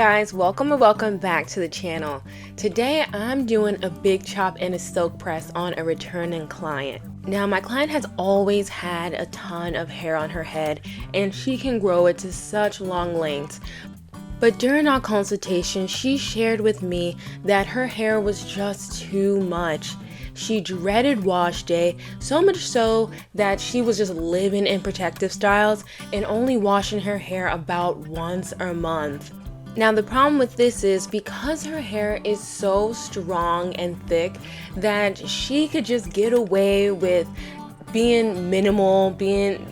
guys, welcome and welcome back to the channel. Today I'm doing a big chop and a silk press on a returning client. Now my client has always had a ton of hair on her head and she can grow it to such long lengths. But during our consultation, she shared with me that her hair was just too much. She dreaded wash day, so much so that she was just living in protective styles and only washing her hair about once a month. Now the problem with this is because her hair is so strong and thick that she could just get away with being minimal, being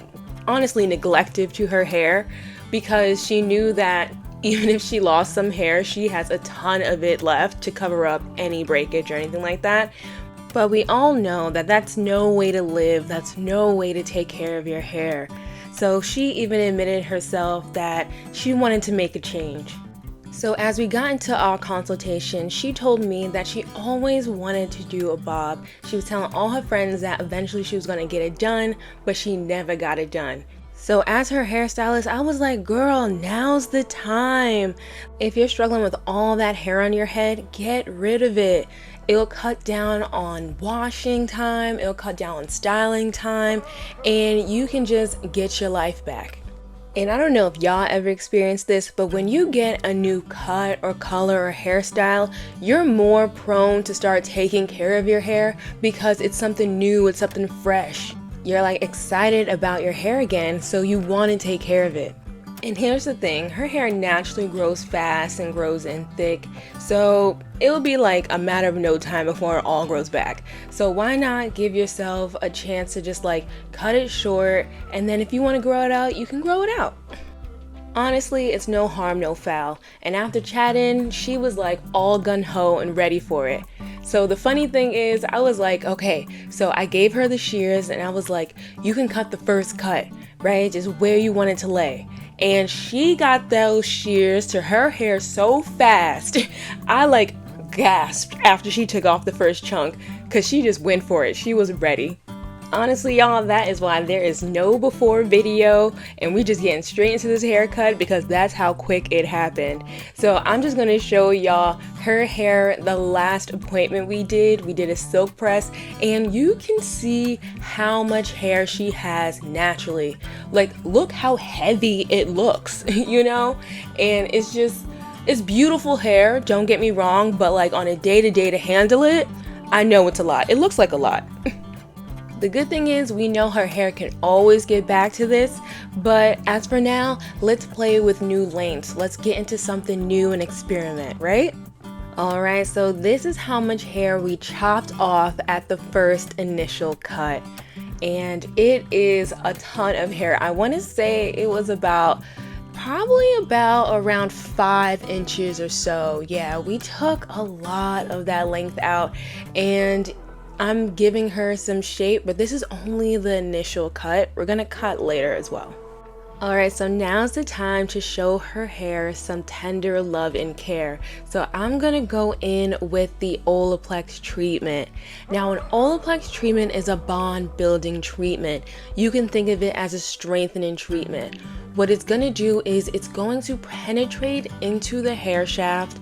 honestly neglective to her hair, because she knew that even if she lost some hair, she has a ton of it left to cover up any breakage or anything like that. But we all know that that's no way to live, that's no way to take care of your hair. So she even admitted herself that she wanted to make a change. So as we got into our consultation, she told me that she always wanted to do a bob. She was telling all her friends that eventually she was going to get it done, but she never got it done. So as her hairstylist, I was like, girl, now's the time. If you're struggling with all that hair on your head, get rid of it. It'll cut down on washing time, it'll cut down on styling time, and you can just get your life back. And I don't know if y'all ever experienced this, but when you get a new cut or color or hairstyle, you're more prone to start taking care of your hair because it's something new, it's something fresh. You're like excited about your hair again, so you want to take care of it. And here's the thing, her hair naturally grows fast and grows in thick, so it'll be like a matter of no time before it all grows back. So why not give yourself a chance to just like cut it short, and then if you want to grow it out, you can grow it out. Honestly, it's no harm, no foul. And after chatting, she was like all gung-ho and ready for it. So the funny thing is, I was like, okay, so I gave her the shears and I was like, you can cut the first cut, right? Just where you want it to lay. And she got those shears to her hair so fast, I like gasped after she took off the first chunk because she just went for it. She was ready. Honestly, y'all, that is why there is no before video and we just getting straight into this haircut because that's how quick it happened. So I'm just gonna show y'all her hair the last appointment we did a silk press, and you can see how much hair she has naturally. Like, look how heavy it looks, you know? And it's beautiful hair, don't get me wrong, but like on a day-to-day to handle it, I know it's a lot. It looks like a lot. The good thing is we know her hair can always get back to this, but as for now, let's play with new lengths. Let's get into something new and experiment, right? Alright, so this is how much hair we chopped off at the first initial cut. And it is a ton of hair. I want to say it was probably about around 5 inches or so. Yeah, we took a lot of that length out, and I'm giving her some shape, but this is only the initial cut. We're gonna cut later as well. Alright, so now's the time to show her hair some tender love and care. So I'm gonna go in with the Olaplex treatment. Now, an Olaplex treatment is a bond building treatment. You can think of it as a strengthening treatment. What it's gonna do is it's going to penetrate into the hair shaft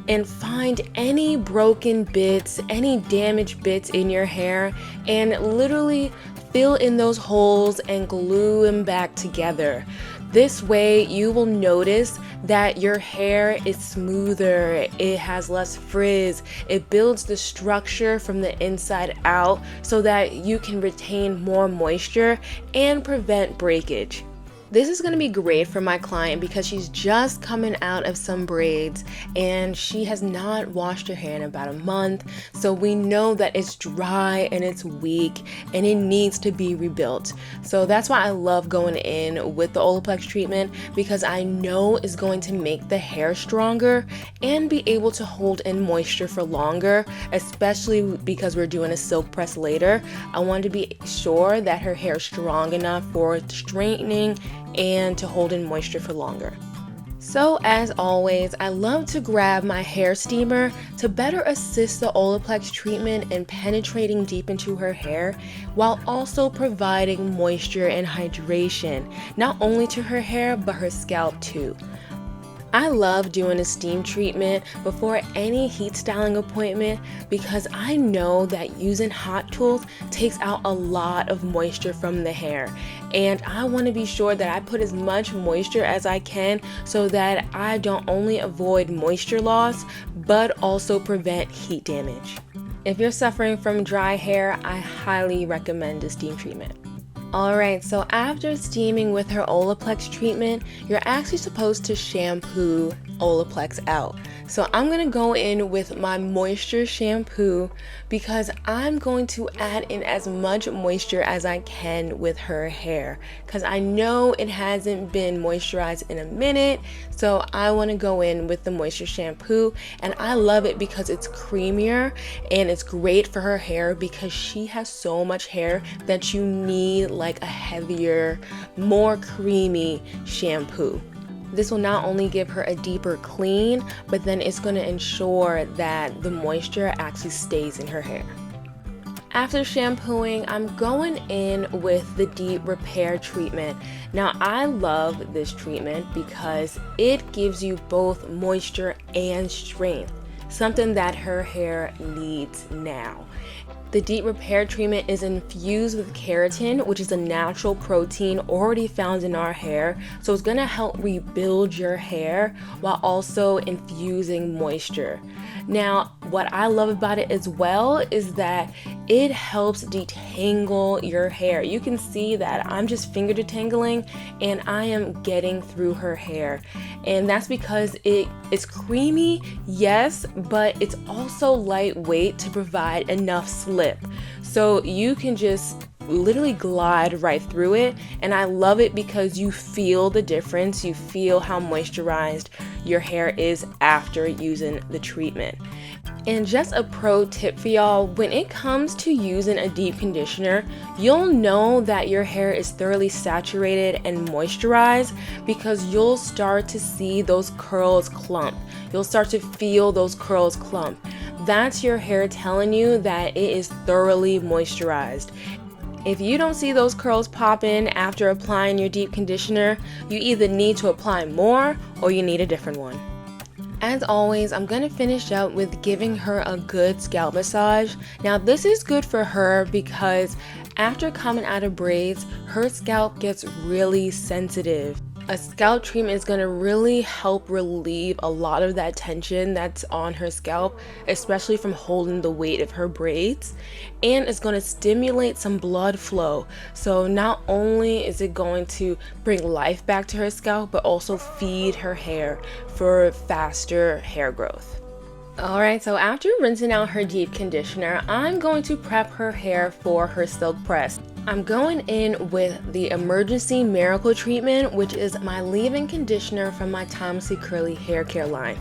and find any broken bits, any damaged bits in your hair, and literally fill in those holes and glue them back together. This way you will notice that your hair is smoother, it has less frizz, it builds the structure from the inside out so that you can retain more moisture and prevent breakage. This is going to be great for my client because she's just coming out of some braids and she has not washed her hair in about a month. So we know that it's dry and it's weak and it needs to be rebuilt. So that's why I love going in with the Olaplex treatment, because I know it's going to make the hair stronger and be able to hold in moisture for longer, especially because we're doing a silk press later. I want to be sure that her hair is strong enough for straightening and to hold in moisture for longer. So as always, I love to grab my hair steamer to better assist the Olaplex treatment in penetrating deep into her hair while also providing moisture and hydration, not only to her hair but her scalp too. I love doing a steam treatment before any heat styling appointment because I know that using hot tools takes out a lot of moisture from the hair, and I want to be sure that I put as much moisture as I can so that I don't only avoid moisture loss but also prevent heat damage. If you're suffering from dry hair, I highly recommend a steam treatment. Alright, so after steaming with her Olaplex treatment, you're actually supposed to shampoo Olaplex out. So I'm going to go in with my moisture shampoo because I'm going to add in as much moisture as I can with her hair because I know it hasn't been moisturized in a minute, so I want to go in with the moisture shampoo, and I love it because it's creamier and it's great for her hair because she has so much hair that you need like a heavier, more creamy shampoo. This will not only give her a deeper clean, but then it's going to ensure that the moisture actually stays in her hair. After shampooing, I'm going in with the deep repair treatment. Now, I love this treatment because it gives you both moisture and strength, something that her hair needs now. The deep repair treatment is infused with keratin, which is a natural protein already found in our hair. So it's going to help rebuild your hair while also infusing moisture. Now, what I love about it as well is that it helps detangle your hair. You can see that I'm just finger detangling and I am getting through her hair. And that's because it's creamy, yes, but it's also lightweight to provide enough slip. So you can just literally glide right through it, and I love it because you feel the difference. You feel how moisturized your hair is after using the treatment. And just a pro tip for y'all, when it comes to using a deep conditioner, you'll know that your hair is thoroughly saturated and moisturized because you'll start to see those curls clump. You'll start to feel those curls clump. That's your hair telling you that it is thoroughly moisturized. If you don't see those curls pop in after applying your deep conditioner, you either need to apply more or you need a different one. As always, I'm going to finish up with giving her a good scalp massage. Now, this is good for her because after coming out of braids, her scalp gets really sensitive. A scalp treatment is going to really help relieve a lot of that tension that's on her scalp, especially from holding the weight of her braids. And it's going to stimulate some blood flow. So not only is it going to bring life back to her scalp, but also feed her hair for faster hair growth. Alright, so after rinsing out her deep conditioner, I'm going to prep her hair for her silk press. I'm going in with the Emergency Miracle Treatment, which is my leave-in conditioner from my Timelessly Curly hair care line.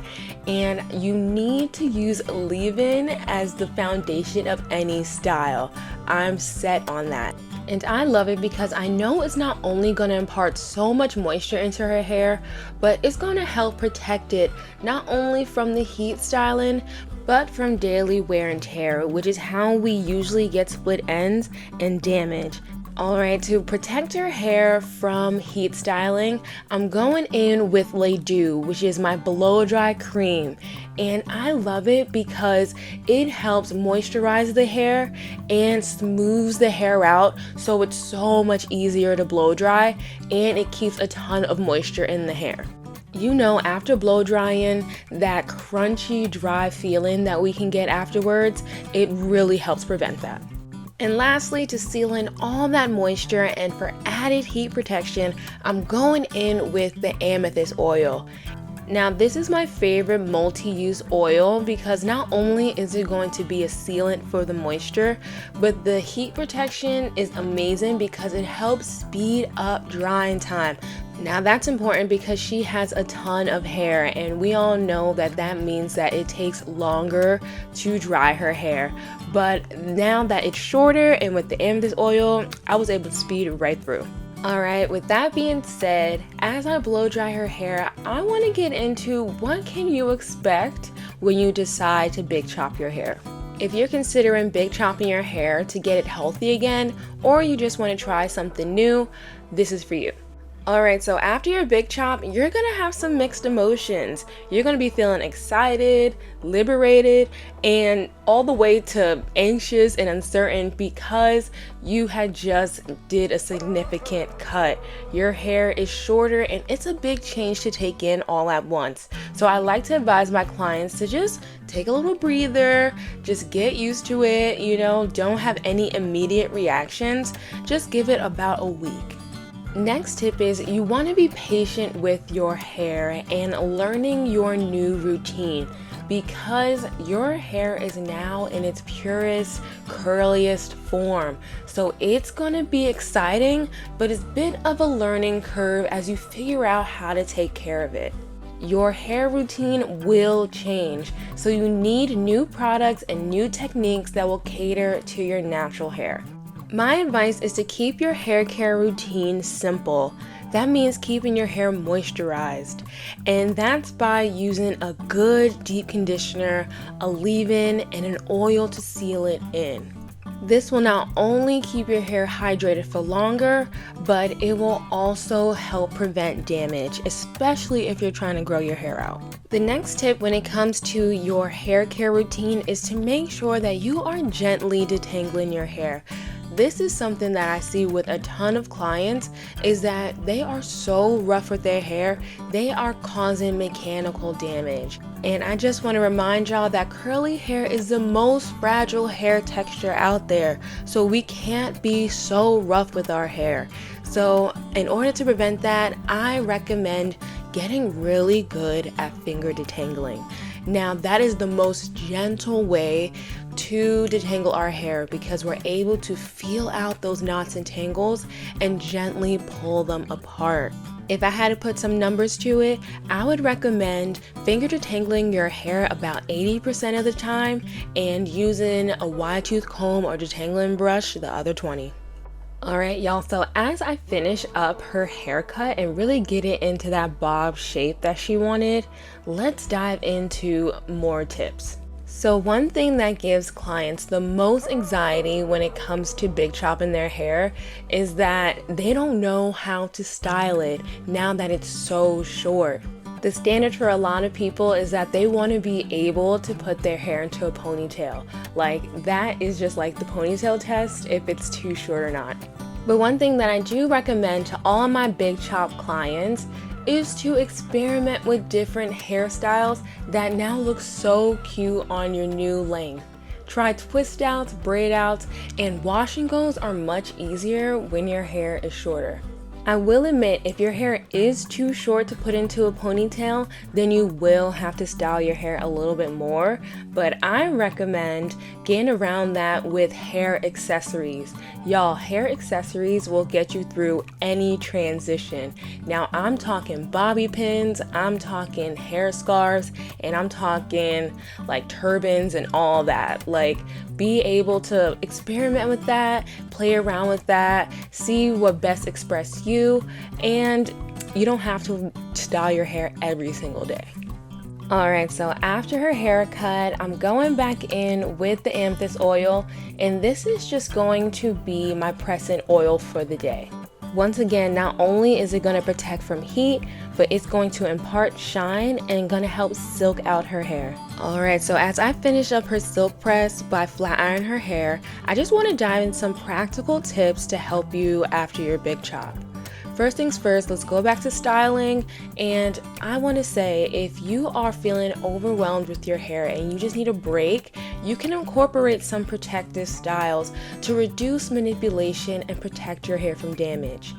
And you need to use leave-in as the foundation of any style. I'm set on that. And I love it because I know it's not only going to impart so much moisture into her hair, but it's going to help protect it not only from the heat styling, but from daily wear and tear, which is how we usually get split ends and damage. Alright, to protect her hair from heat styling, I'm going in with Lay Dew, which is my blow dry cream. And I love it because it helps moisturize the hair and smooths the hair out, so it's so much easier to blow dry, and it keeps a ton of moisture in the hair. You know, after blow drying, that crunchy, dry feeling that we can get afterwards, it really helps prevent that. And lastly, to seal in all that moisture and for added heat protection, I'm going in with the amethyst oil. Now, this is my favorite multi-use oil because not only is it going to be a sealant for the moisture, but the heat protection is amazing because it helps speed up drying time. Now, that's important because she has a ton of hair, and we all know that that means that it takes longer to dry her hair. But now that it's shorter and with the amethyst oil, I was able to speed right through. Alright, with that being said, as I blow dry her hair, I want to get into what can you expect when you decide to big chop your hair. If you're considering big chopping your hair to get it healthy again, or you just want to try something new, this is for you. Alright, so after your big chop, you're gonna have some mixed emotions. You're gonna be feeling excited, liberated, and all the way to anxious and uncertain because you had just did a significant cut. Your hair is shorter and it's a big change to take in all at once. So I like to advise my clients to just take a little breather, just get used to it, don't have any immediate reactions. Just give it about a week. Next tip is you want to be patient with your hair and learning your new routine because your hair is now in its purest, curliest form. So it's going to be exciting, but it's a bit of a learning curve as you figure out how to take care of it. Your hair routine will change, so you need new products and new techniques that will cater to your natural hair. My advice is to keep your hair care routine simple. That means keeping your hair moisturized, and that's by using a good deep conditioner, a leave-in, and an oil to seal it in. This will not only keep your hair hydrated for longer, but it will also help prevent damage, especially if you're trying to grow your hair out. The next tip when it comes to your hair care routine is to make sure that you are gently detangling your hair. This is something that I see with a ton of clients is that they are so rough with their hair, they are causing mechanical damage. And I just want to remind y'all that curly hair is the most fragile hair texture out there. So we can't be so rough with our hair. So in order to prevent that, I recommend getting really good at finger detangling. Now that is the most gentle way to detangle our hair because we're able to feel out those knots and tangles and gently pull them apart. If I had to put some numbers to it, I would recommend finger detangling your hair about 80% of the time and using a wide tooth comb or detangling brush the other 20%. Alright y'all, so as I finish up her haircut and really get it into that bob shape that she wanted, let's dive into more tips. So one thing that gives clients the most anxiety when it comes to big chopping their hair is that they don't know how to style it now that it's so short. The standard for a lot of people is that they want to be able to put their hair into a ponytail. Like that is just like the ponytail test if it's too short or not. But one thing that I do recommend to all of my big chop clients is to experiment with different hairstyles that now look so cute on your new length. Try twist outs, braid outs, and wash and goes are much easier when your hair is shorter. I will admit, if your hair is too short to put into a ponytail, then you will have to style your hair a little bit more, but I recommend getting around that with hair accessories. Y'all, hair accessories will get you through any transition. Now, I'm talking bobby pins, I'm talking hair scarves, and I'm talking like turbans and all that. Like, be able to experiment with that, play around with that, see what best expresses you, and you don't have to style your hair every single day. Alright, so after her haircut, I'm going back in with the amethyst oil, and this is just going to be my pressing oil for the day. Once again, not only is it going to protect from heat, but it's going to impart shine and going to help silk out her hair. Alright, so as I finish up her silk press by flat iron her hair, I just want to dive in some practical tips to help you after your big chop. First things first, let's go back to styling, and I want to say if you are feeling overwhelmed with your hair and you just need a break, you can incorporate some protective styles to reduce manipulation and protect your hair from damage.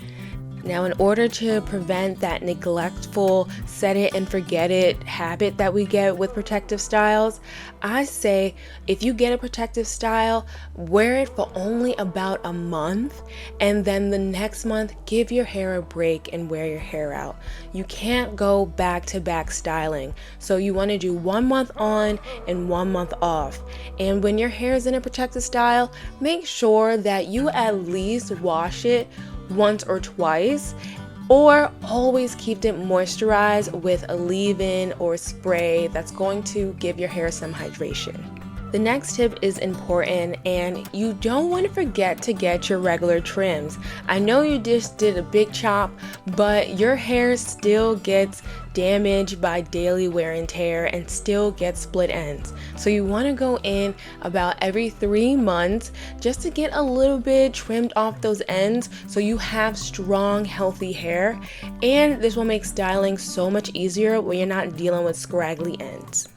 Now, in order to prevent that neglectful set it and forget it habit that we get with protective styles, I say if you get a protective style, wear it for only about a month, and then the next month give your hair a break and wear your hair out. You can't go back to back styling, so you want to do 1 month on and 1 month off. And when your hair is in a protective style, make sure that you at least wash it once or twice, or always keep it moisturized with a leave-in or spray that's going to give your hair some hydration. The next tip is important, and you don't want to forget to get your regular trims. I know you just did a big chop, but your hair still gets damaged by daily wear and tear and still gets split ends. So you want to go in about every 3 months just to get a little bit trimmed off those ends so you have strong, healthy hair. And this will make styling so much easier when you're not dealing with scraggly ends.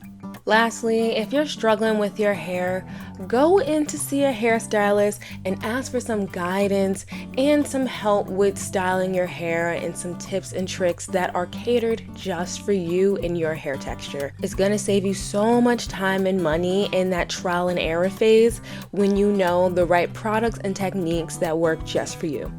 Lastly, if you're struggling with your hair, go in to see a hairstylist and ask for some guidance and some help with styling your hair and some tips and tricks that are catered just for you and your hair texture. It's going to save you so much time and money in that trial and error phase when you know the right products and techniques that work just for you.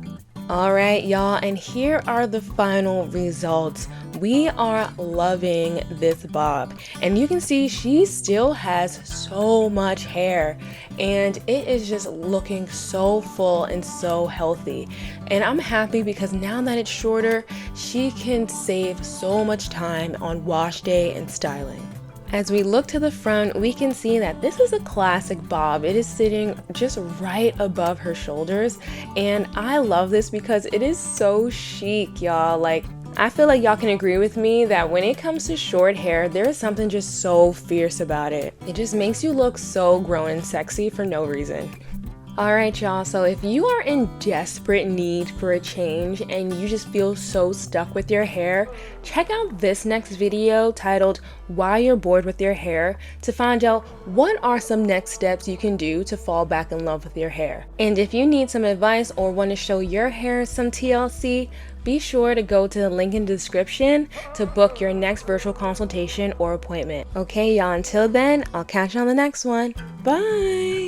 Alright y'all, and here are the final results. We are loving this bob, and you can see she still has so much hair and it is just looking so full and so healthy. And I'm happy because now that it's shorter, she can save so much time on wash day and styling. As we look to the front, we can see that this is a classic bob. It is sitting just right above her shoulders, and I love this because it is so chic, y'all. Like, I feel like y'all can agree with me that when it comes to short hair, there is something just so fierce about it. It just makes you look so grown and sexy for no reason. Alright y'all, so if you are in desperate need for a change and you just feel so stuck with your hair, check out this next video titled Why You're Bored with Your Hair to find out what are some next steps you can do to fall back in love with your hair. And if you need some advice or want to show your hair some TLC, be sure to go to the link in the description to book your next virtual consultation or appointment. Okay y'all, until then, I'll catch you on the next one. Bye!